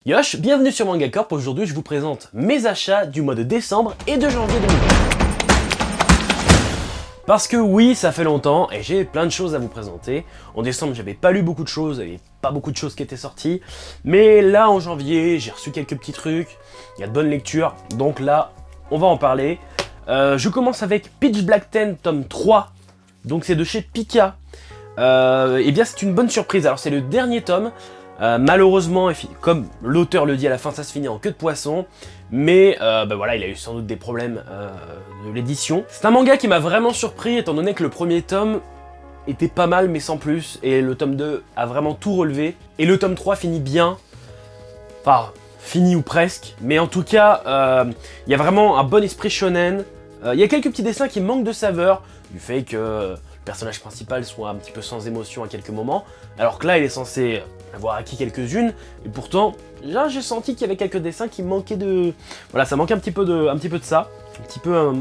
Yosh, bienvenue sur Manga Corp. Aujourd'hui je vous présente mes achats du mois de décembre et de janvier 2020. Parce que oui, ça fait longtemps et j'ai plein de choses à vous présenter. En décembre j'avais pas lu beaucoup de choses, il n'y avait pas beaucoup de choses qui étaient sorties. Mais là en janvier, j'ai reçu quelques petits trucs, il y a de bonnes lectures, donc là on va en parler. Je commence avec Pitch Black 10 tome 3, donc c'est de chez Pika. Et bien c'est une bonne surprise, alors c'est le dernier tome. Malheureusement, comme l'auteur le dit à la fin, ça se finit en queue de poisson. Mais voilà, il a eu sans doute des problèmes de l'édition. C'est un manga qui m'a vraiment surpris, étant donné que le premier tome était pas mal, mais sans plus. Et le tome 2 a vraiment tout relevé. Et le tome 3 finit bien. Enfin, fini ou presque. Mais en tout cas, il y a vraiment un bon esprit shonen. Il y a quelques petits dessins qui manquent de saveur, du fait que le personnage principal soit un petit peu sans émotion à quelques moments, alors que là il est censé avoir acquis quelques-unes, et pourtant là j'ai senti qu'il y avait quelques dessins qui manquaient de... Voilà, ça manquait un petit peu de ça, un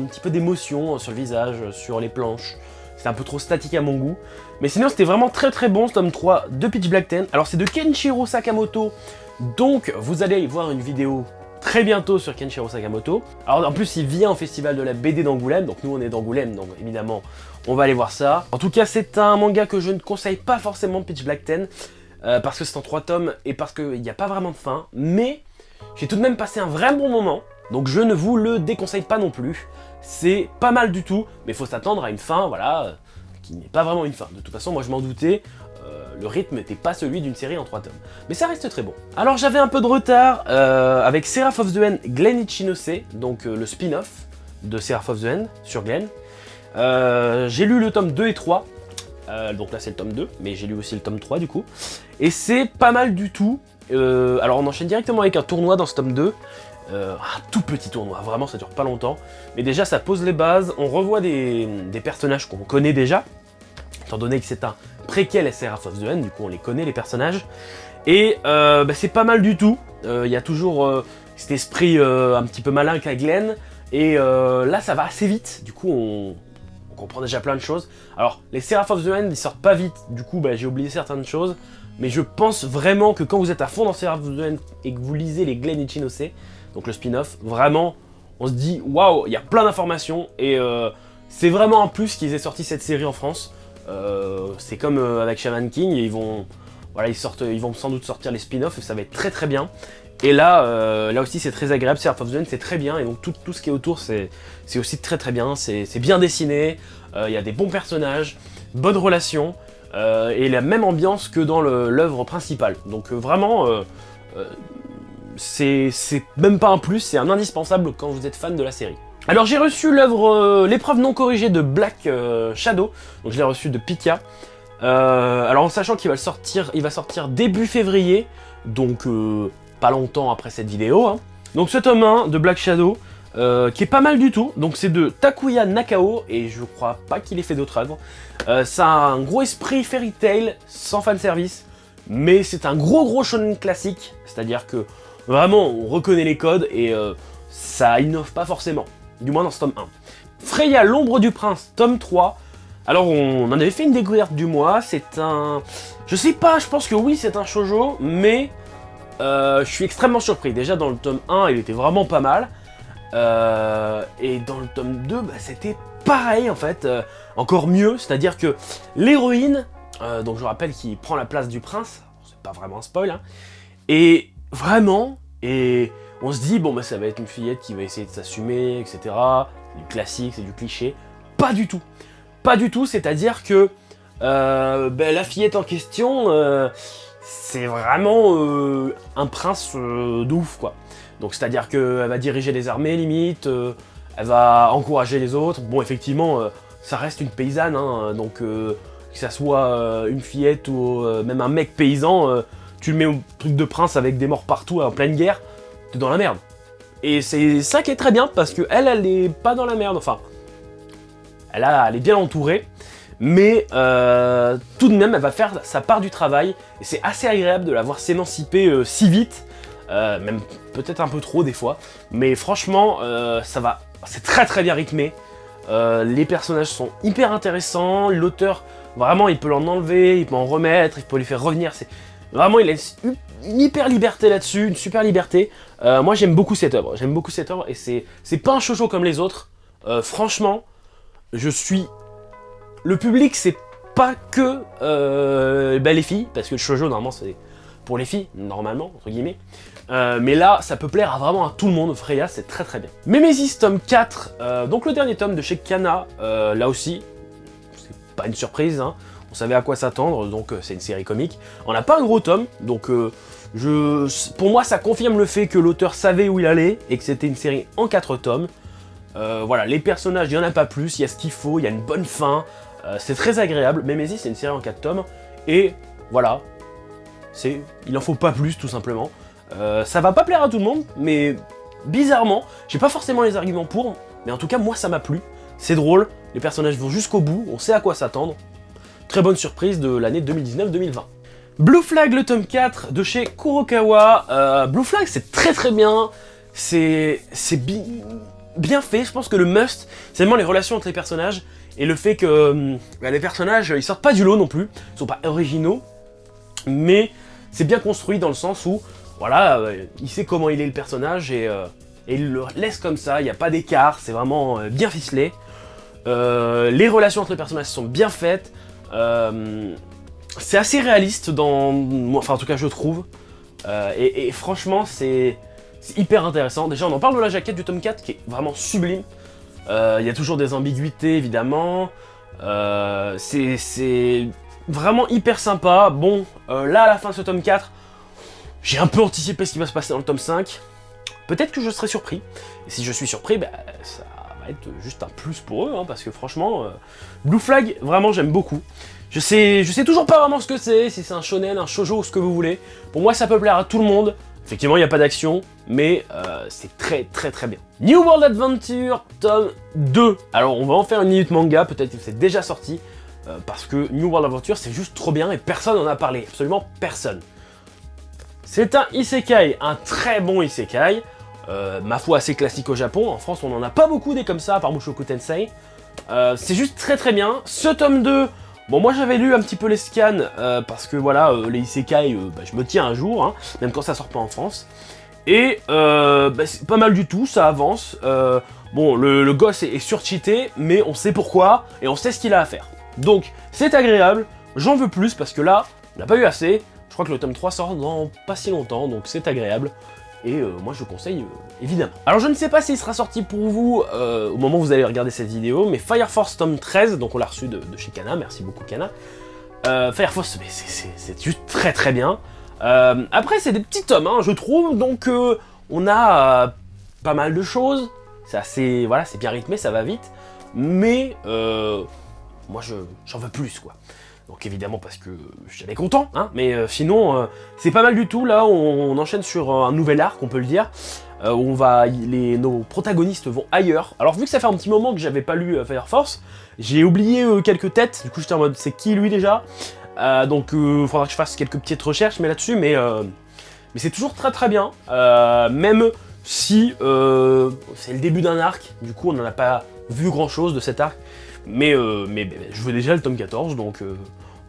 petit peu d'émotion sur le visage, sur les planches. C'était un peu trop statique à mon goût. Mais sinon c'était vraiment très très bon ce tome 3 de Pitch Black 10. Alors c'est de Kenshiro Sakamoto, donc vous allez y voir une vidéo très bientôt sur Kenshiro Sakamoto. Alors en plus il vient au festival de la BD d'Angoulême, donc nous on est d'Angoulême, donc évidemment on va aller voir ça. En tout cas c'est un manga que je ne conseille pas forcément, Pitch Black 10, parce que c'est en 3 tomes et parce qu'il n'y a pas vraiment de fin, mais j'ai tout de même passé un vrai bon moment, donc je ne vous le déconseille pas non plus. C'est pas mal du tout, mais il faut s'attendre à une fin, voilà, qui n'est pas vraiment une fin. De toute façon moi je m'en doutais. Le rythme n'était pas celui d'une série en 3 tomes. Mais ça reste très bon. Alors j'avais un peu de retard avec Seraph of the End Glen Ichinose, donc le spin-off de Seraph of the End sur Glen. J'ai lu le tome 2 et 3, donc là c'est le tome 2, mais j'ai lu aussi le tome 3 du coup. Et c'est pas mal du tout. Alors on enchaîne directement avec un tournoi dans ce tome 2. Un tout petit tournoi, vraiment ça dure pas longtemps. Mais déjà ça pose les bases, on revoit des personnages qu'on connaît déjà, étant donné que c'est un préquel à Seraph of the End, du coup on les connaît les personnages. Et c'est pas mal du tout, il y a toujours cet esprit un petit peu malin qu'a Glen. Et là ça va assez vite, du coup on comprend déjà plein de choses. Alors les Seraph of the End ils sortent pas vite, du coup j'ai oublié certaines choses. Mais je pense vraiment que quand vous êtes à fond dans Seraph of the End et que vous lisez les Glen Ichinose, donc le spin-off, vraiment on se dit waouh, il y a plein d'informations. Et c'est vraiment un plus qu'ils aient sorti cette série en France. C'est comme avec Shaman King, et ils vont sans doute sortir les spin-offs et ça va être très très bien. Et là, là aussi c'est très agréable, Seraph of the End c'est très bien, et donc tout ce qui est autour c'est aussi très très bien, c'est bien dessiné, il y a des bons personnages, bonnes relations, et la même ambiance que dans l'œuvre principale. Donc vraiment, c'est même pas un plus, c'est un indispensable quand vous êtes fan de la série. Alors j'ai reçu l'œuvre L'épreuve non corrigée de Black Shadow, donc je l'ai reçu de Pika. Alors en sachant qu'il va sortir début février, donc pas longtemps après cette vidéo. Hein. Donc ce tome 1 de Black Shadow, qui est pas mal du tout, donc c'est de Takuya Nakao, et je crois pas qu'il ait fait d'autres œuvres. Ça a un gros esprit fairy tale, sans fanservice, mais c'est un gros shonen classique, c'est-à-dire que vraiment on reconnaît les codes et ça innove pas forcément. Du moins dans ce tome 1. Freya, l'ombre du prince, tome 3. Alors on en avait fait une découverte du mois, c'est un... Je sais pas, je pense que oui c'est un shoujo, mais je suis extrêmement surpris. Déjà dans le tome 1 il était vraiment pas mal. Et dans le tome 2 c'était pareil en fait, encore mieux, c'est-à-dire que l'héroïne, donc je rappelle qu'il prend la place du prince, c'est pas vraiment un spoil, hein, et vraiment, et... on se dit, bon ça va être une fillette qui va essayer de s'assumer, etc. C'est du classique, c'est du cliché. Pas du tout. Pas du tout, c'est-à-dire que la fillette en question, c'est vraiment un prince de ouf, quoi. Donc c'est-à-dire qu'elle va diriger les armées, limite, elle va encourager les autres. Bon, effectivement, ça reste une paysanne, hein, donc que ça soit une fillette ou même un mec paysan, tu le mets au truc de prince avec des morts partout en pleine guerre, t'es dans la merde. Et c'est ça qui est très bien, parce que elle est pas dans la merde, enfin... Elle est bien entourée, mais tout de même, elle va faire sa part du travail, et c'est assez agréable de la voir s'émanciper si vite, même peut-être un peu trop des fois, mais franchement, ça va, c'est très très bien rythmé, les personnages sont hyper intéressants, l'auteur, vraiment, il peut l'en enlever, il peut en remettre, il peut les faire revenir, c'est... Vraiment, il laisse une hyper liberté là-dessus, une super liberté. Moi j'aime beaucoup cette œuvre, et c'est pas un shoujo comme les autres. Franchement, le public c'est pas que les filles, parce que le shoujo normalement c'est pour les filles, normalement, entre guillemets. Mais là, ça peut plaire vraiment à tout le monde, Freya, c'est très très bien. Mimesis tome 4, donc le dernier tome de chez Kana, là aussi, c'est pas une surprise, hein. On savait à quoi s'attendre, donc c'est une série comique. On n'a pas un gros tome, donc pour moi ça confirme le fait que l'auteur savait où il allait, et que c'était une série en 4 tomes. Voilà, les personnages, il n'y en a pas plus, il y a ce qu'il faut, il y a une bonne fin, c'est très agréable. Mimesis, c'est une série en 4 tomes, et voilà, il en faut pas plus tout simplement. Ça va pas plaire à tout le monde, mais bizarrement, j'ai pas forcément les arguments pour, mais en tout cas moi ça m'a plu. C'est drôle, les personnages vont jusqu'au bout, on sait à quoi s'attendre. Très bonne surprise de l'année 2019-2020. Blue Flag, le tome 4 de chez Kurokawa. Blue Flag, c'est très très bien, c'est bien fait. Je pense que le must, c'est vraiment les relations entre les personnages, et le fait que les personnages, ils sortent pas du lot non plus, ils sont pas originaux, mais c'est bien construit dans le sens où, voilà, il sait comment il est le personnage, et il le laisse comme ça, il n'y a pas d'écart, c'est vraiment bien ficelé. Les relations entre les personnages sont bien faites, c'est assez réaliste enfin en tout cas je trouve, et franchement c'est hyper intéressant. Déjà on en parle de la jaquette du tome 4 qui est vraiment sublime, il y a toujours des ambiguïtés évidemment, c'est vraiment hyper sympa. Bon, là à la fin de ce tome 4, j'ai un peu anticipé ce qui va se passer dans le tome 5, peut-être que je serai surpris, et si je suis surpris, bah, ça va être juste un plus pour eux, hein, parce que franchement, Blue Flag, vraiment j'aime beaucoup. Je sais toujours pas vraiment ce que c'est, si c'est un shonen, un shoujo ou ce que vous voulez. Pour moi ça peut plaire à tout le monde. Effectivement il n'y a pas d'action, mais c'est très très très bien. New World Adventure, tome 2. Alors on va en faire une minute manga, peut-être que c'est déjà sorti, parce que New World Adventure c'est juste trop bien et personne n'en a parlé, absolument personne. C'est un isekai, un très bon isekai, ma foi assez classique au Japon. En France on n'en a pas beaucoup des comme ça, par Mushoku Tensei. C'est juste très très bien. Ce tome 2, bon moi j'avais lu un petit peu les scans, parce que voilà, les isekai, je me tiens un jour, hein, même quand ça sort pas en France. Et c'est pas mal du tout, ça avance. Bon, le gosse est surcheaté, mais on sait pourquoi, et on sait ce qu'il a à faire. Donc c'est agréable, j'en veux plus, parce que là, on n'a pas eu assez. Je crois que le tome 3 sort dans pas si longtemps, donc c'est agréable. Et moi je le conseille évidemment. Alors je ne sais pas s'il sera sorti pour vous au moment où vous allez regarder cette vidéo, mais Fire Force tome 13, donc on l'a reçu de chez Kana, merci beaucoup Kana. Fire Force, c'est juste très très bien. Après c'est des petits tomes, hein, je trouve, donc on a pas mal de choses. C'est assez, voilà, c'est bien rythmé, ça va vite, mais moi j'en veux plus quoi. Donc évidemment parce que j'avais content, hein, mais sinon c'est pas mal du tout. Là on enchaîne sur un nouvel arc, on peut le dire, où nos protagonistes vont ailleurs. Alors vu que ça fait un petit moment que j'avais pas lu Fire Force, j'ai oublié quelques têtes, du coup j'étais en mode c'est qui lui déjà, donc faudra que je fasse quelques petites recherches là-dessus, mais c'est toujours très très bien, même si c'est le début d'un arc, du coup on n'en a pas vu grand chose de cet arc, mais je veux déjà le tome 14, donc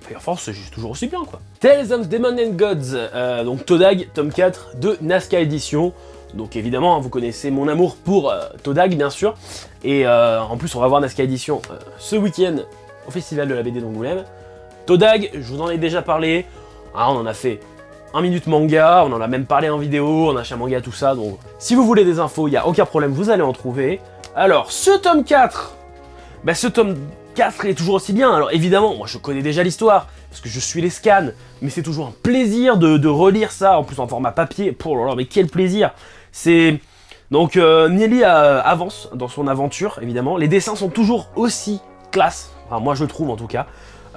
Fire Force c'est toujours aussi bien quoi. Tales of Demon and Gods, donc Todag, tome 4 de Nazca Edition. Donc évidemment, hein, vous connaissez mon amour pour Todag bien sûr, et en plus on va voir Nazca Edition ce week-end au Festival de la BD d'Angoulême. Todag, je vous en ai déjà parlé, hein, on en a fait un minute manga, on en a même parlé en vidéo, en achat manga, tout ça, donc si vous voulez des infos, il n'y a aucun problème, vous allez en trouver. Alors, ce tome 4, ce tome 4 est toujours aussi bien. Alors évidemment, moi je connais déjà l'histoire, parce que je suis les scans, mais c'est toujours un plaisir de relire ça, en plus en format papier. Oh là là, mais quel plaisir! C'est... Donc Nelly avance dans son aventure, évidemment. Les dessins sont toujours aussi classe, enfin moi je trouve en tout cas.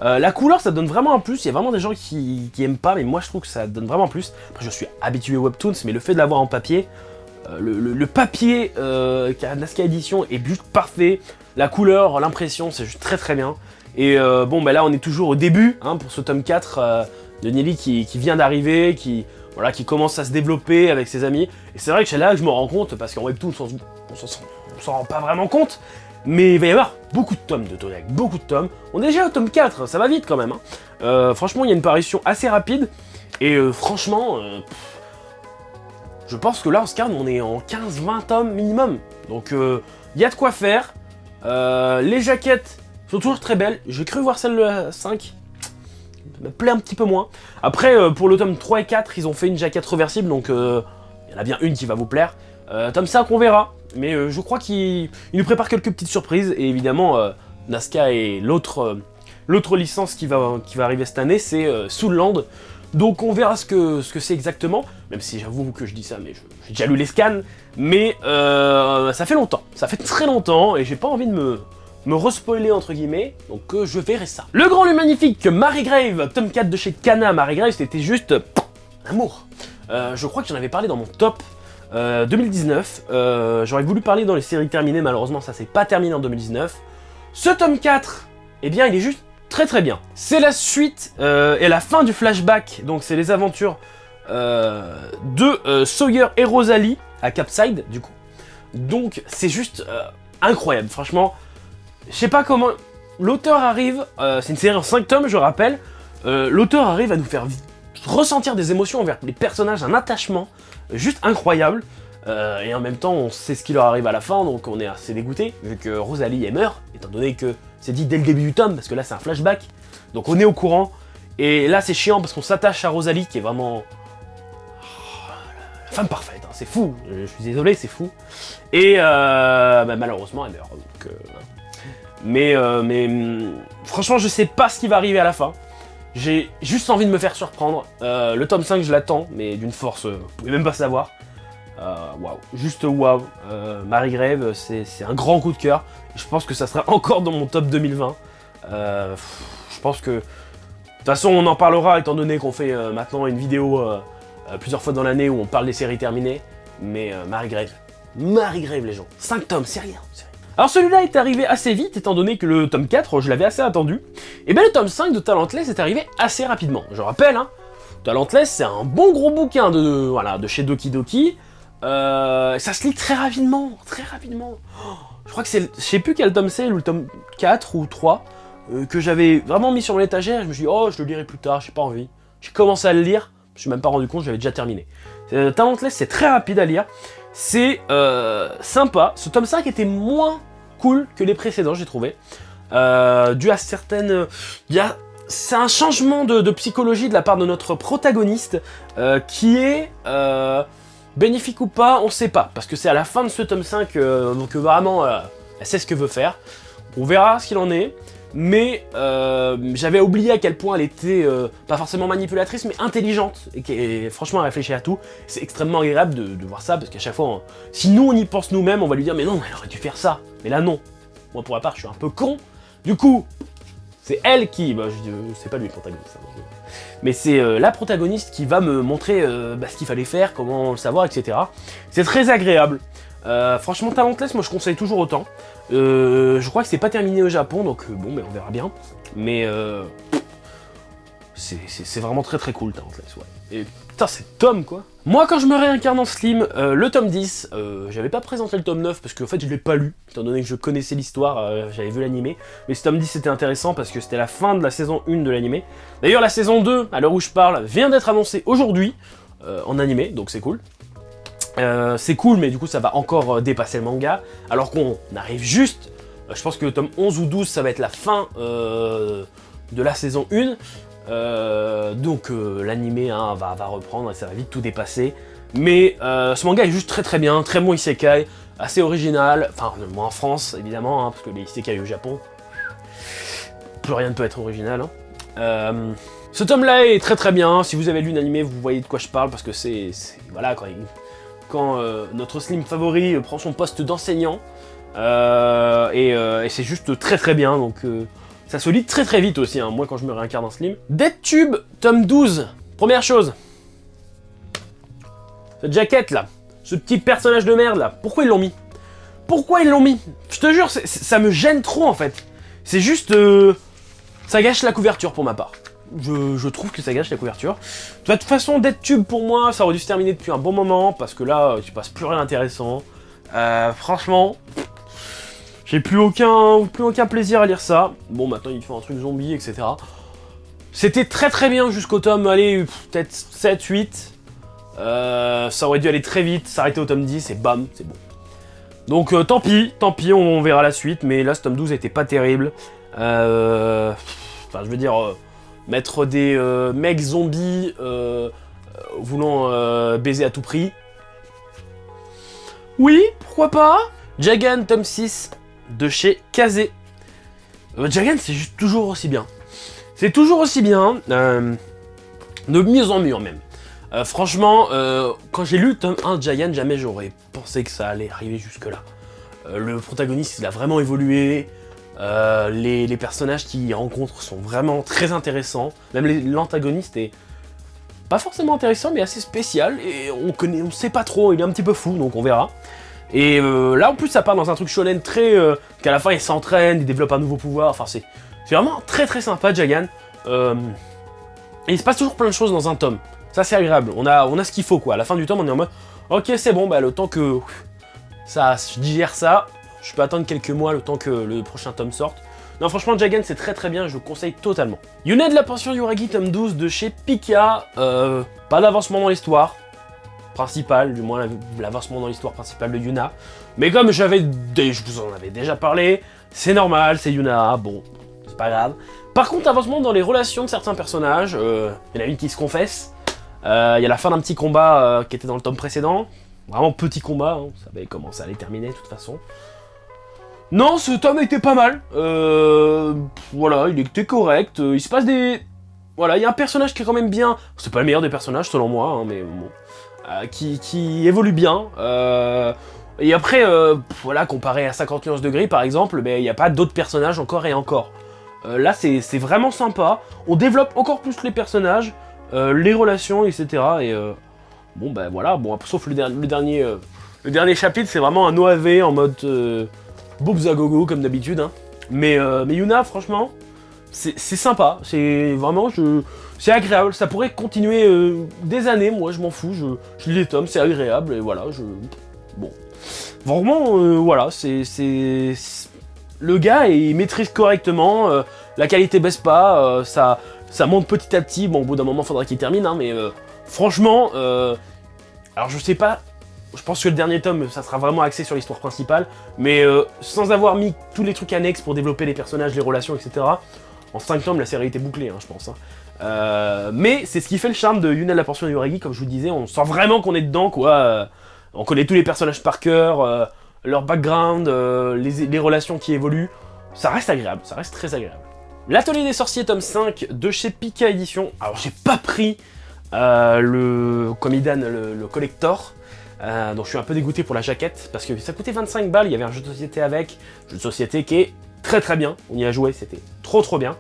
La couleur ça donne vraiment un plus, il y a vraiment des gens qui aiment pas, mais moi je trouve que ça donne vraiment un plus. Après je suis habitué aux webtoons, mais le fait de l'avoir en papier, le papier qu'a Nazca Edition est juste parfait. La couleur, l'impression, c'est juste très très bien. Et bon, là on est toujours au début, hein, pour ce tome 4 de Nelly qui vient d'arriver, qui commence à se développer avec ses amis. Et c'est vrai que c'est là que je me rends compte, parce qu'en webtoon on s'en rend pas vraiment compte, mais il va y avoir beaucoup de tomes de Todag, beaucoup de tomes. On est déjà au tome 4, ça va vite quand même, hein. Franchement il y a une parution assez rapide, Et franchement, je pense que là, en scan, on est en 15-20 tomes minimum. Donc, il y a de quoi faire. Les jaquettes sont toujours très belles. J'ai cru voir celle de 5. Ça me plaît un petit peu moins. Après, pour le tome 3 et 4, ils ont fait une jaquette reversible. Donc, il y en a bien une qui va vous plaire. Tome 5, on verra. Mais je crois qu'il nous prépare quelques petites surprises. Et évidemment, Nazca et l'autre licence qui va arriver cette année, c'est Soulland. Donc on verra ce que c'est exactement, même si j'avoue que je dis ça, mais j'ai déjà lu les scans, mais ça fait longtemps, ça fait très longtemps, et j'ai pas envie de me respoiler entre guillemets, donc je verrai ça. Le Grand le Magnifique, Mary Grave, tome 4 de chez Kana, Mary Grave, c'était juste amour. Je crois que j'en avais parlé dans mon top 2019, j'aurais voulu parler dans les séries terminées, malheureusement ça s'est pas terminé en 2019. Ce tome 4, eh bien il est juste très bien. C'est la suite et la fin du flashback, donc c'est les aventures de Sawyer et Rosalie à Capside du coup. Donc c'est juste incroyable, franchement. Je sais pas comment l'auteur arrive, c'est une série en 5 tomes je rappelle, l'auteur arrive à nous faire ressentir des émotions envers les personnages, un attachement juste incroyable. Et en même temps on sait ce qui leur arrive à la fin, donc on est assez dégoûté vu que Rosalie meurt, étant donné que c'est dit dès le début du tome, parce que là c'est un flashback, donc on est au courant, et là c'est chiant parce qu'on s'attache à Rosalie qui est vraiment la femme parfaite, hein. C'est fou, je suis désolé, c'est fou, et malheureusement elle meurt, donc, mais franchement je sais pas ce qui va arriver à la fin, j'ai juste envie de me faire surprendre, le tome 5 je l'attends, mais d'une force, vous pouvez même pas savoir. Waouh, juste waouh. Mary Grave, c'est un grand coup de cœur. Je pense que ça sera encore dans mon top 2020. Je pense que... De toute façon, on en parlera étant donné qu'on fait maintenant une vidéo plusieurs fois dans l'année où on parle des séries terminées. Mais Mary Grave, les gens. 5 tomes, c'est rien. Alors celui-là est arrivé assez vite étant donné que le tome 4, je l'avais assez attendu. Et bien le tome 5 de Talentless est arrivé assez rapidement. Je rappelle, hein, Talentless, c'est un bon gros bouquin de chez Doki Doki. Ça se lit très rapidement. Oh, je crois que c'est, je sais plus quel tome c'est, le tome 4 ou 3, que j'avais vraiment mis sur mon étagère. Je me suis dit, oh, je le lirai plus tard, j'ai pas envie. J'ai commencé à le lire, je me suis même pas rendu compte, j'avais déjà terminé. Talentless, c'est très rapide à lire, c'est sympa. Ce tome 5 était moins cool que les précédents, j'ai trouvé. Dû à certaines... C'est un changement de psychologie de la part de notre protagoniste, qui est... bénéfique ou pas, on sait pas, parce que c'est à la fin de ce tome 5, donc vraiment, elle sait ce que veut faire. On verra ce qu'il en est, mais j'avais oublié à quel point elle était, pas forcément manipulatrice, mais intelligente, et franchement elle réfléchit à tout. C'est extrêmement agréable de voir ça, parce qu'à chaque fois, si nous on y pense nous-mêmes, on va lui dire, mais non, elle aurait dû faire ça, mais là non. Moi pour ma part, je suis un peu con, du coup, c'est elle qui, c'est pas lui le protagoniste, hein, mais c'est la protagoniste qui va me montrer ce qu'il fallait faire, comment le savoir, etc. C'est très agréable. Franchement, Talentless, moi je conseille toujours autant. Je crois que c'est pas terminé au Japon, donc bon, mais on verra bien. Mais c'est vraiment très cool, Talentless, ouais. Et putain, c'est tome quoi. Moi, quand je me réincarne en Slim, le tome 10, j'avais pas présenté le tome 9 parce qu'en fait je l'ai pas lu, étant donné que je connaissais l'histoire, j'avais vu l'animé. Mais ce tome 10 c'était intéressant parce que c'était la fin de la saison 1 de l'animé. D'ailleurs, la saison 2, à l'heure où je parle, vient d'être annoncée aujourd'hui en animé, donc c'est cool. C'est cool, mais du coup ça va encore dépasser le manga, alors qu'on arrive juste, je pense que le tome 11 ou 12 ça va être la fin de la saison 1. Donc l'animé va reprendre et ça va vite tout dépasser. Mais ce manga est juste très bien, très bon isekai, assez original, enfin moins en France évidemment, hein, parce que les isekai au Japon, plus rien ne peut être original. Hein. Ce tome là est très bien, si vous avez lu l'animé vous voyez de quoi je parle, parce que c'est voilà, quand notre Slim favori prend son poste d'enseignant, et c'est juste très bien, donc... ça se lit très vite aussi, hein, moi quand je me réincarne en Slim. DeadTube, tome 12. Première chose. Cette jaquette là, ce petit personnage de merde là, pourquoi ils l'ont mis? Pourquoi ils l'ont mis? Je te jure, ça me gêne trop en fait. C'est juste... ça gâche la couverture pour ma part. Je trouve que ça gâche la couverture. De toute façon, DeadTube pour moi, ça aurait dû se terminer depuis un bon moment, parce que là, il se passe plus rien d'intéressant. Franchement... j'ai plus aucun plaisir à lire ça. Bon, maintenant, il fait un truc zombie, etc. C'était très très bien jusqu'au tome, allez, peut-être 7, 8. Ça aurait dû aller très vite, s'arrêter au tome 10 et bam, c'est bon. Donc tant pis, on verra la suite, mais là ce tome 12 était pas terrible. Enfin, je veux dire, mettre des mecs zombies voulant baiser à tout prix. Oui, pourquoi pas. Jagan, tome 6, de chez Kazé. Jagan, c'est juste toujours aussi bien. C'est toujours aussi bien, de mieux en mieux même. Franchement, quand j'ai lu le tome 1 de Jagan, jamais j'aurais pensé que ça allait arriver jusque-là. Le protagoniste, il a vraiment évolué. Les personnages qu'il rencontre sont vraiment très intéressants. Même l'antagoniste est pas forcément intéressant, mais assez spécial. Et on sait pas trop, il est un petit peu fou, donc on verra. Et là, en plus, ça part dans un truc shonen très... qu'à la fin, il s'entraîne, il développe un nouveau pouvoir. Enfin, c'est vraiment très très sympa, Jagan. Et il se passe toujours plein de choses dans un tome. Ça, c'est agréable. On a ce qu'il faut, quoi. À la fin du tome, on est en mode... Ok, c'est bon, bah le temps que... je digère ça. Je peux attendre quelques mois, le temps que le prochain tome sorte. Non, franchement, Jagan, c'est très très bien, je le conseille totalement. Yuna de la pension Yuragi, tome 12, de chez Pika. Pas d'avancement dans l'histoire principale, du moins l'avancement dans l'histoire principale de Yuna. Mais comme je vous en avais déjà parlé, c'est normal, c'est Yuna, bon, c'est pas grave. Par contre, avancement dans les relations de certains personnages, il y en a une qui se confesse. Il y a la fin d'un petit combat qui était dans le tome précédent. Vraiment petit combat, hein, vous savez comment ça allait terminer de toute façon. Non, ce tome était pas mal. Voilà, il était correct. Il se passe des... Voilà, il y a un personnage qui est quand même bien. C'est pas le meilleur des personnages selon moi, hein, mais bon. Qui évolue bien. Et après, voilà, comparé à 50 nuances de gris par exemple, il n'y a pas d'autres personnages encore et encore. Là, c'est vraiment sympa. On développe encore plus les personnages, les relations, etc. Et bon, ben voilà, bon, sauf le dernier chapitre, c'est vraiment un OAV en mode boobs à gogo comme d'habitude. Hein. Mais Yuna, franchement, c'est sympa. C'est vraiment, c'est agréable. Ça pourrait continuer des années. Moi, je m'en fous. Je lis les tomes, c'est agréable et voilà. Bon, vraiment, voilà, le gars, il maîtrise correctement. La qualité baisse pas. Ça monte petit à petit. Bon, au bout d'un moment, faudra qu'il termine. Hein, mais franchement, alors je sais pas. Je pense que le dernier tome, ça sera vraiment axé sur l'histoire principale, mais sans avoir mis tous les trucs annexes pour développer les personnages, les relations, etc. En 5 tomes, la série était bouclée, hein, je pense. Hein. Mais c'est ce qui fait le charme de Yuna de la pension Yuragi, comme je vous disais, on sent vraiment qu'on est dedans, quoi. On connaît tous les personnages par cœur, leur background, les relations qui évoluent. Ça reste agréable, ça reste très agréable. L'Atelier des Sorciers, tome 5, de chez Pika Édition. Alors, j'ai pas pris comme Idan, le collector. Donc je suis un peu dégoûté pour la jaquette, parce que ça coûtait 25 balles, il y avait un jeu de société avec, jeu de société qui est très très bien, on y a joué, c'était trop bien.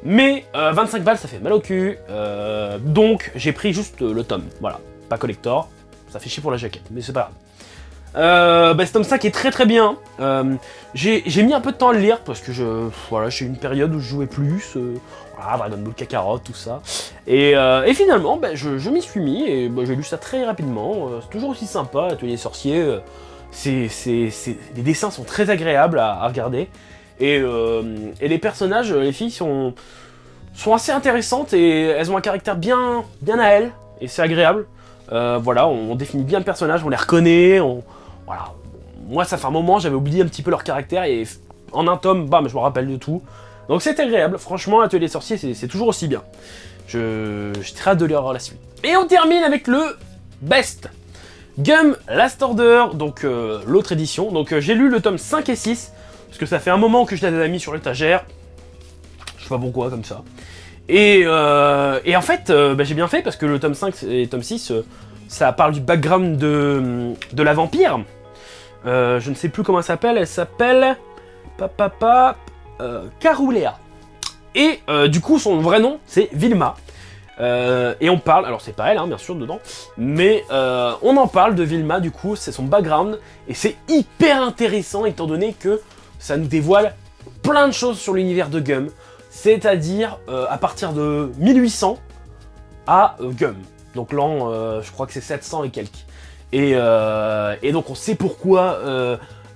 Mais 25 balles, ça fait mal au cul, donc j'ai pris juste le tome, voilà, pas collector, ça fait chier pour la jaquette, mais c'est pas grave. Ce tome 5 est très très bien, j'ai mis un peu de temps à le lire, parce que voilà, j'ai eu une période où je jouais plus, voilà, Dragon Ball Kakarot, tout ça. Et finalement, je m'y suis mis et j'ai lu ça très rapidement. C'est toujours aussi sympa, Atelier Sorcier. Les dessins sont très agréables à regarder. Et les personnages, les filles sont assez intéressantes et elles ont un caractère bien à elles. Et c'est agréable. Voilà, on définit bien le personnage, on les reconnaît. Voilà. Moi, ça fait un moment, j'avais oublié un petit peu leur caractère et en un tome, bam, je me rappelle de tout. Donc c'est agréable, franchement, Atelier Sorcier, c'est toujours aussi bien. J'ai très hâte de lire la suite. Et on termine avec le Best Gum Last Order, donc l'autre édition. Donc j'ai lu le tome 5 et 6, parce que ça fait un moment que je l'avais mis sur l'étagère. Je sais pas pourquoi, comme ça. Et en fait, j'ai bien fait, parce que le tome 5 et le tome 6, ça parle du background de la vampire. Je ne sais plus comment elle s'appelle... Karulea. Et du coup, son vrai nom, c'est Vilma. Et on parle, alors c'est pas elle, hein, bien sûr, dedans, mais on en parle de Vilma, du coup, c'est son background, et c'est hyper intéressant, étant donné que ça nous dévoile plein de choses sur l'univers de Gum, c'est-à-dire à partir de 1800 à Gum. Donc l'an, je crois que c'est 700 et quelques. Et donc on sait pourquoi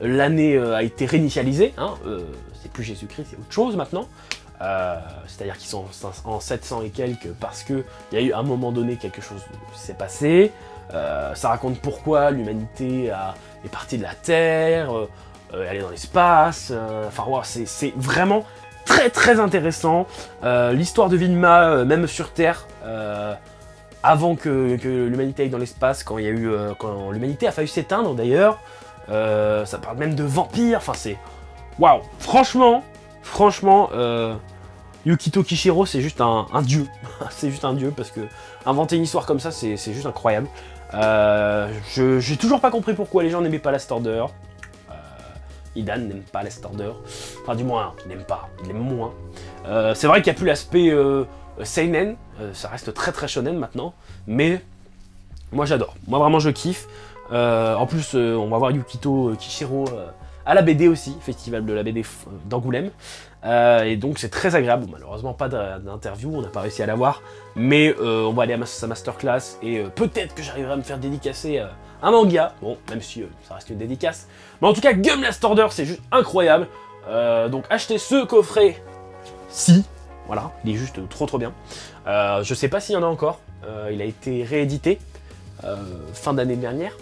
l'année a été réinitialisée, hein, c'est plus Jésus-Christ, c'est autre chose maintenant. C'est-à-dire qu'ils sont en 700 et quelques parce qu'il y a eu à un moment donné quelque chose qui s'est passé. Ça raconte pourquoi l'humanité est partie de la Terre, elle est dans l'espace. Enfin, wow, c'est vraiment très très intéressant. L'histoire de Vilma, même sur Terre, avant que l'humanité aille dans l'espace, quand l'humanité a failli s'éteindre d'ailleurs. Ça parle même de vampires. Enfin, c'est waouh. Franchement, Yukito Kishiro, c'est juste un dieu. C'est juste un dieu parce que inventer une histoire comme ça, c'est juste incroyable. J'ai toujours pas compris pourquoi les gens n'aimaient pas Last Order. Idan n'aime pas Last Order. Enfin, du moins, il n'aime pas, il aime moins. C'est vrai qu'il n'y a plus l'aspect seinen. Ça reste très très shonen maintenant. Mais moi, j'adore. Moi, vraiment, je kiffe. En plus, on va voir Yukito Kishiro à la BD aussi, festival de la BD d'Angoulême. Et donc c'est très agréable. Bon, malheureusement pas d'interview, on n'a pas réussi à l'avoir. Mais on va aller à sa masterclass et peut-être que j'arriverai à me faire dédicacer un manga. Bon, même si ça reste une dédicace. Mais en tout cas, Gum Last Order, c'est juste incroyable. Donc achetez ce coffret. Si. Voilà, il est juste trop bien. Je sais pas s'il y en a encore. Il a été réédité fin d'année dernière.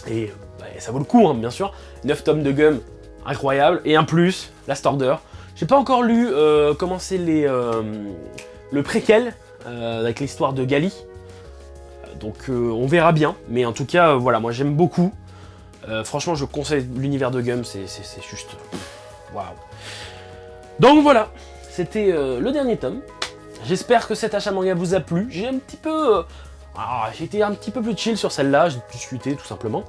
Et ça vaut le coup, hein, bien sûr. 9 tomes de Gum, incroyable. Et un plus, Last Order. J'ai pas encore lu comment c'est le préquel avec l'histoire de Gali. Donc on verra bien. Mais en tout cas, voilà, moi j'aime beaucoup. Franchement, je conseille l'univers de Gum, c'est juste... Waouh. Donc voilà, c'était le dernier tome. J'espère que cet achat manga vous a plu. J'ai un petit peu... j'ai été un petit peu plus chill sur celle-là, j'ai discuté tout simplement.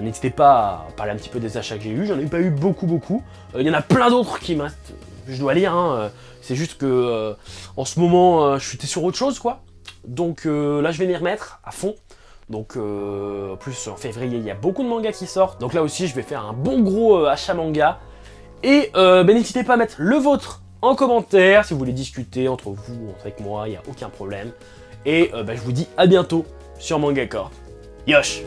N'hésitez pas à parler un petit peu des achats que j'ai eu, j'en ai pas eu beaucoup. Il y en a plein d'autres qui me restent, je dois lire, hein. C'est juste que en ce moment je suis sur autre chose quoi. Donc là je vais m'y remettre à fond. Donc en plus en février il y a beaucoup de mangas qui sortent. Donc là aussi je vais faire un bon gros achat manga. Et n'hésitez pas à mettre le vôtre en commentaire si vous voulez discuter entre vous, avec moi, il n'y a aucun problème. Et je vous dis à bientôt sur Manga Corp. Yosh!